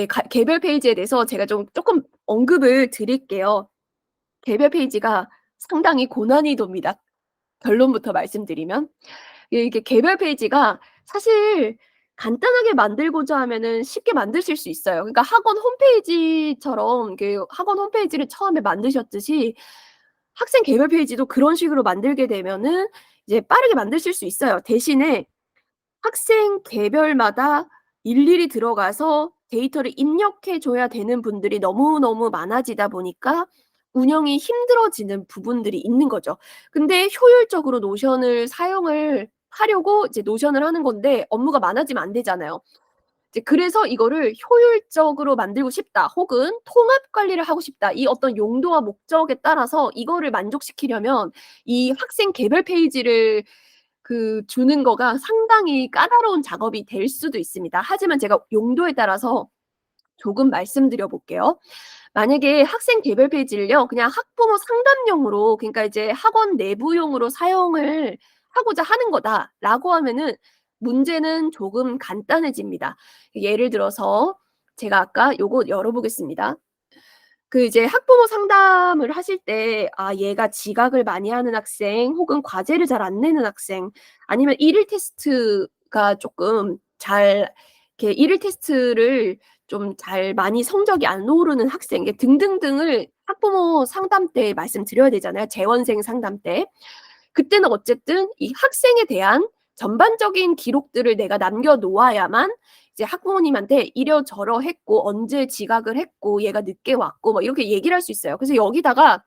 네. 개별 페이지에 대해서 제가 쪼끔 언급을 드릴게요. 개별 페이지가 상당히 고난이 돕니다. 결론부터 말씀드리면. 이게 개별 페이지가 사실 간단하게 만들고자 하면은 쉽게 만드실 수 있어요. 그러니까 학원 홈페이지처럼 그 학원 홈페이지를 처음에 만드셨듯이 학생 개별 페이지도 그런 식으로 만들게 되면은 이제 빠르게 만드실 수 있어요. 대신에 학생 개별마다 일일이 들어가서 데이터를 입력해 줘야 되는 분들이 너무너무 많아지다 보니까 운영이 힘들어지는 부분들이 있는 거죠. 근데 효율적으로 노션을 사용을 하려고 이제 노션을 하는 건데 업무가 많아지면 안 되잖아요. 이제 그래서 이거를 '효율적으로 만들고 싶다.' 혹은 '통합 관리를 하고 싶다.' 이 어떤 용도와 목적에 따라서 이거를 만족시키려면 이 학생 개별 페이지를 주는 거가 상당히 까다로운 작업이 될 수도 있습니다. 하지만 제가 용도에 따라서 조금 말씀드려 볼게요. 만약에 학생 개별 페이지를요 그냥 학부모 상담용으로 그러니까 이제 학원 내부용으로 사용을 하고자 하는 거다라고 하면은 문제는 조금 간단해집니다. 예를 들어서 제가 아까 요거 열어 보겠습니다. 이제 학부모 상담을 하실 때 얘가 지각을 많이 하는 학생 혹은 과제를 잘 안 내는 학생 아니면 일일 테스트가 쪼끔 잘 이렇게 일일 테스트를 좀 잘 많이 성적이 안 오르는 학생 등등등을 학부모 상담 때 말씀드려야 되잖아요, 재원생 상담 때. 그때는 어쨌든 이 학생에 대한 전반적인 기록들을 내가 남겨 놓아야만 이제 학부모님한테 이러저러 했고 언제 지각을 했고 얘가 늦게 왔고 뭐 이렇게 얘기를 할 수 있어요. 그래서 여기다가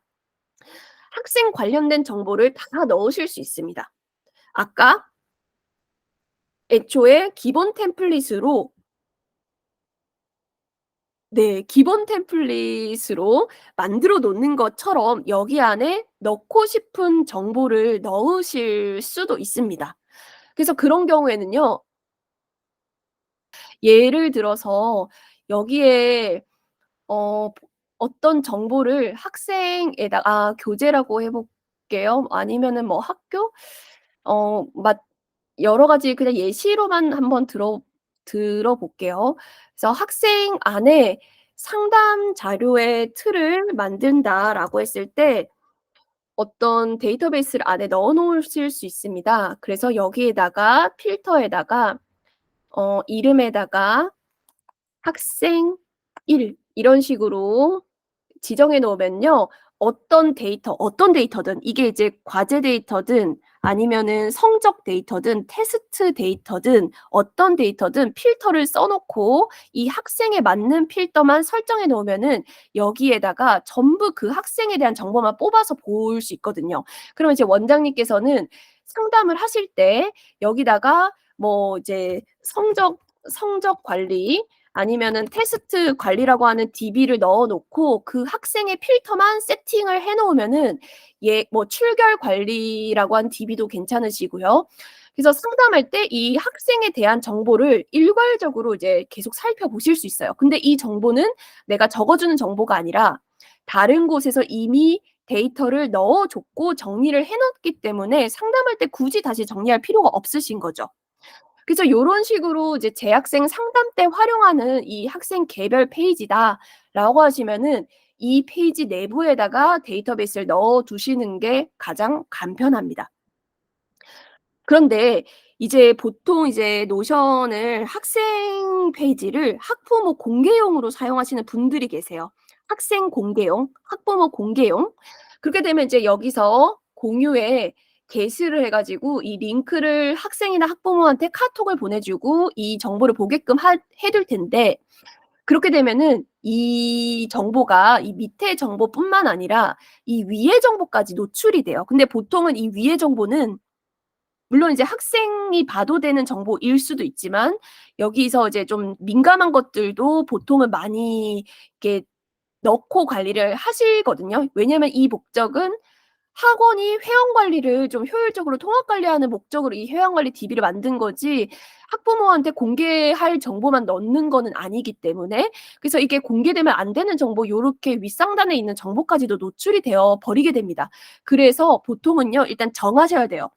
학생 관련된 정보를 다 넣으실 수 있습니다. 아까 애초에 기본 템플릿으로 네. 기본 템플릿으로 만들어 놓는 것처럼 여기 안에 넣고 싶은 정보를 넣으실 수도 있습니다. 그래서 그런 경우에는요. 예를 들어서 여기에 어 어떤 정보를 교재라고 해 볼게요. 아니면은 뭐 학교? 어 마 여러 가지 그냥 예시로만 한번 들어 볼게요. 그래서 "학생 안에 상담 자료의 틀을 만든다."라고 했을 때 어떤 데이터베이스를 안에 넣어 놓으실 수 있습니다. 그래서 여기에다가 필터에다가 이름에다가 학생 1 이런 식으로 지정해 놓으면요. 어떤 데이터든 이게 이제 과제 데이터든 아니면은 성적 데이터든 테스트 데이터든 어떤 데이터든 필터를 써 놓고 이 학생에 맞는 필터만 설정해 놓으면은 여기에다가 전부 그 학생에 대한 정보만 뽑아서 볼 수 있거든요. 그러면 이제 원장님께서는 상담을 하실 때 여기다가 뭐 이제 성적 관리 아니면은 테스트 관리라고 하는 DB를 넣어 놓고 그 학생의 필터만 세팅을 해 놓으면은 뭐 출결 관리라고 한 DB도 괜찮으시고요. 그래서 상담할 때 이 학생에 대한 정보를 일괄적으로 이제 계속 살펴보실 수 있어요. 근데 이 정보는 내가 적어 주는 정보가 아니라 다른 곳에서 이미 데이터를 넣어 줬고 정리를 해 놨기 때문에 상담할 때 굳이 다시 정리할 필요가 없으신 거죠. 그래서 요런 식으로 이제 "재학생 상담 때 활용하는 이 학생 개별 페이지다."라고 하시면은 이 페이지 내부에다가 데이터베이스를 넣어 두시는 게 가장 간편합니다. 그런데 이제 보통 이제 노션을 학생 페이지를 학부모 공개용으로 사용하시는 분들이 계세요. 학생 공개용, 학부모 공개용. 그렇게 되면 이제 여기서 공유에 게시를 해 가지고 이 링크를 학생이나 학부모한테 카톡을 보내 주고 이 정보를 보게끔 해둘 텐데 그렇게 되면은 이 정보가 이 밑에 정보뿐만 아니라 이 위의 정보까지 노출이 돼요. 근데 보통은 이 위의 정보는 물론 이제 학생이 봐도 되는 정보일 수도 있지만 여기서 이제 좀 민감한 것들도 보통은 많이 이렇게 넣고 관리를 하시거든요. 왜냐하면 이 목적은 학원이 회원 관리를 좀 효율적으로 통합 관리하는 목적으로 이 회원 관리 DB를 만든 거지 학부모한테 공개할 정보만 넣는 거는 아니기 때문에 그래서 이게 공개되면 안 되는 정보 요렇게 윗상단에 있는 정보까지도 노출이 되어 버리게 됩니다. 그래서 보통은요 일단 정하셔야 돼요.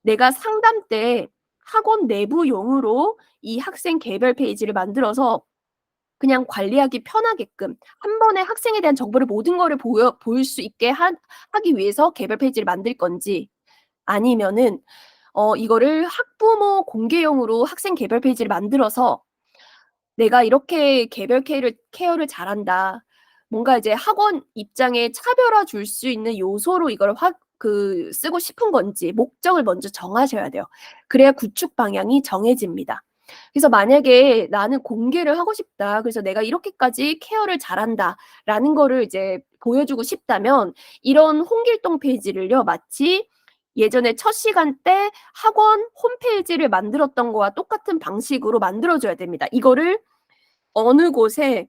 내가 상담 때 학원 내부용으로 이 학생 개별 페이지를 만들어서 그냥 관리하기 편하게끔 한 번에 학생에 대한 정보를 모든 거를 보일 수 있게 하기 위해서 개별 페이지를 만들 건지, 아니면은 이거를 학부모 공개용으로 학생 개별 페이지를 만들어서 '내가 이렇게 개별 케어를 잘한다.' 뭔가 이제 학원 입장에 차별화 줄 수 있는 요소로 이걸 쓰고 싶은 건지 목적을 먼저 정하셔야 돼요. 그래야 구축 방향이 정해집니다. 그래서 만약에 '나는 공개를 하고 싶다. 그래서 내가 이렇게까지 케어를 잘한다.'라는 거를 이제 보여주고 싶다면 이런 홍길동 페이지를요, 마치 예전에 첫 시간 때 학원 홈페이지를 만들었던 거와 똑같은 방식으로 만들어 줘야 됩니다. 이거를 어느 곳에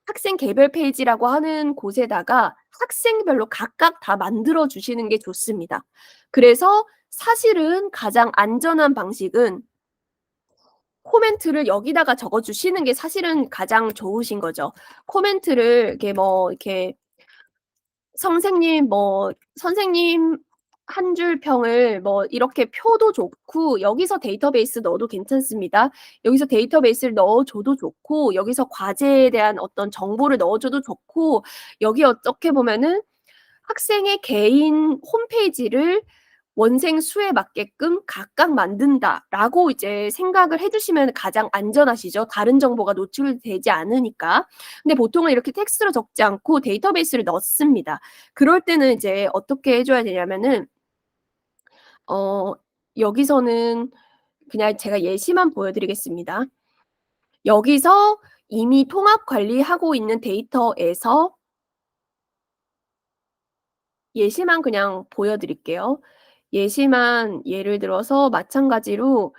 학생 개별 페이지라고 하는 곳에다가 학생별로 각각 다 만들어 주시는 게 좋습니다. 그래서 사실은 가장 안전한 방식은 코멘트를 여기다가 적어 주시는 게 사실은 가장 좋으신 거죠. 코멘트를 이렇게 선생님 한 줄 평을 이렇게 표도 좋고 "여기서 데이터베이스 넣어도 괜찮습니다. 여기서 데이터베이스를 넣어 줘도 좋고 여기서 과제에 대한 어떤 정보를 넣어 줘도 좋고 여기 어떻게 보면은 학생의 개인 홈페이지를 원생 수에 맞게끔 각각 만든다."라고 이제 생각을 해 주시면 가장 안전하시죠. 다른 정보가 노출되지 않으니까. 근데 보통은 이렇게 텍스트로 적지 않고 데이터베이스를 넣습니다. 그럴 때는 이제 어떻게 해 줘야 되냐면은 어 여기서는 그냥 제가 예시만 보여 드리겠습니다. 여기서 이미 통합 관리하고 있는 데이터에서 예시만 그냥 보여 드릴게요. 예시만 예를 들어서 마찬가지로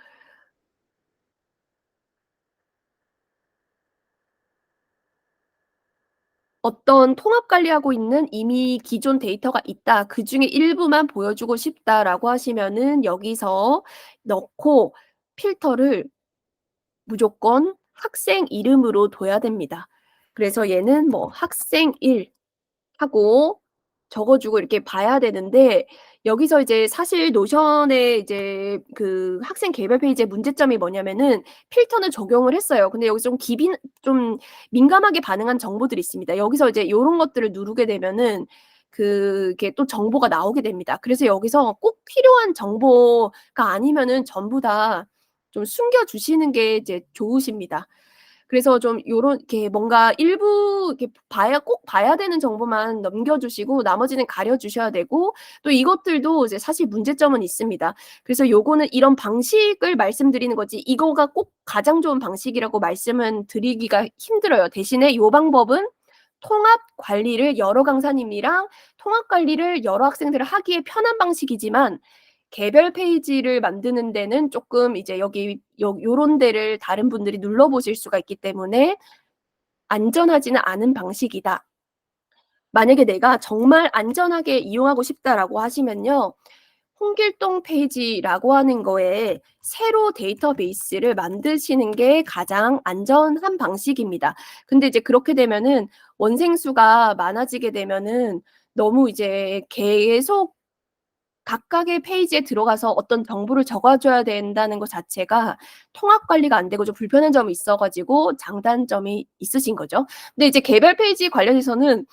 어떤 통합 관리하고 있는 이미 기존 데이터가 있다. 그중에 일부만 보여주고 싶다라고 하시면은 여기서 넣고 필터를 무조건 학생 이름으로 둬야 됩니다. 그래서 얘는 학생 1 하고 적어 주고 이렇게 봐야 되는데 여기서 이제 사실 노션의 이제 그 학생 개별 페이지의 문제점이 뭐냐면은 필터는 적용을 했어요. 근데 여기서 좀 민감하게 반응한 정보들이 있습니다. 여기서 이제 요런 것들을 누르게 되면은 그게 또 정보가 나오게 됩니다. 그래서 여기서 꼭 필요한 정보가 아니면은 전부 다 좀 숨겨 주시는 게 이제 좋으십니다. 그래서 좀 요렇게 뭔가 일부 이렇게 꼭 봐야 되는 정보만 넘겨 주시고 나머지는 가려 주셔야 되고 또 이것들도 이제 사실 문제점은 있습니다. 그래서 요거는 이런 방식을 말씀드리는 거지 이거가 꼭 가장 좋은 방식이라고 말씀은 드리기가 힘들어요. 대신에 요 방법은 통합 관리를 여러 강사님이랑 통합 관리를 여러 학생들을 하기에 편한 방식이지만 개별 페이지를 만드는 데는 쪼끔 이제 여기 요런 데를 다른 분들이 눌러 보실 수가 있기 때문에 안전하지는 않은 방식이다. 만약에 내가 정말 안전하게 이용하고 싶다라고 하시면요. 홍길동 페이지라고 하는 거에 새로 데이터베이스를 만드시는 게 가장 안전한 방식입니다. 근데 이제 그렇게 되면은 원생 수가 많아지게 되면은 너무 이제 계속 각각의 페이지에 들어가서 어떤 정보를 적어 줘야 된다는 것 자체가 통합 관리가 안 되고 좀 불편한 점이 있어 가지고 장단점이 있으신 거죠. 근데 이제 개별 페이지 관련해서는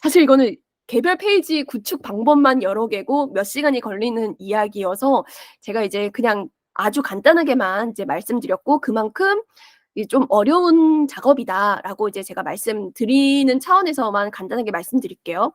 사실 이거는 개별 페이지 구축 방법만 여러 개고 몇 시간이 걸리는 이야기여서 제가 이제 그냥 아주 간단하게만 이제 말씀드렸고 그만큼 이 "좀 어려운 작업이다."라고 이제 제가 말씀드리는 차원에서만 간단하게 말씀드릴게요.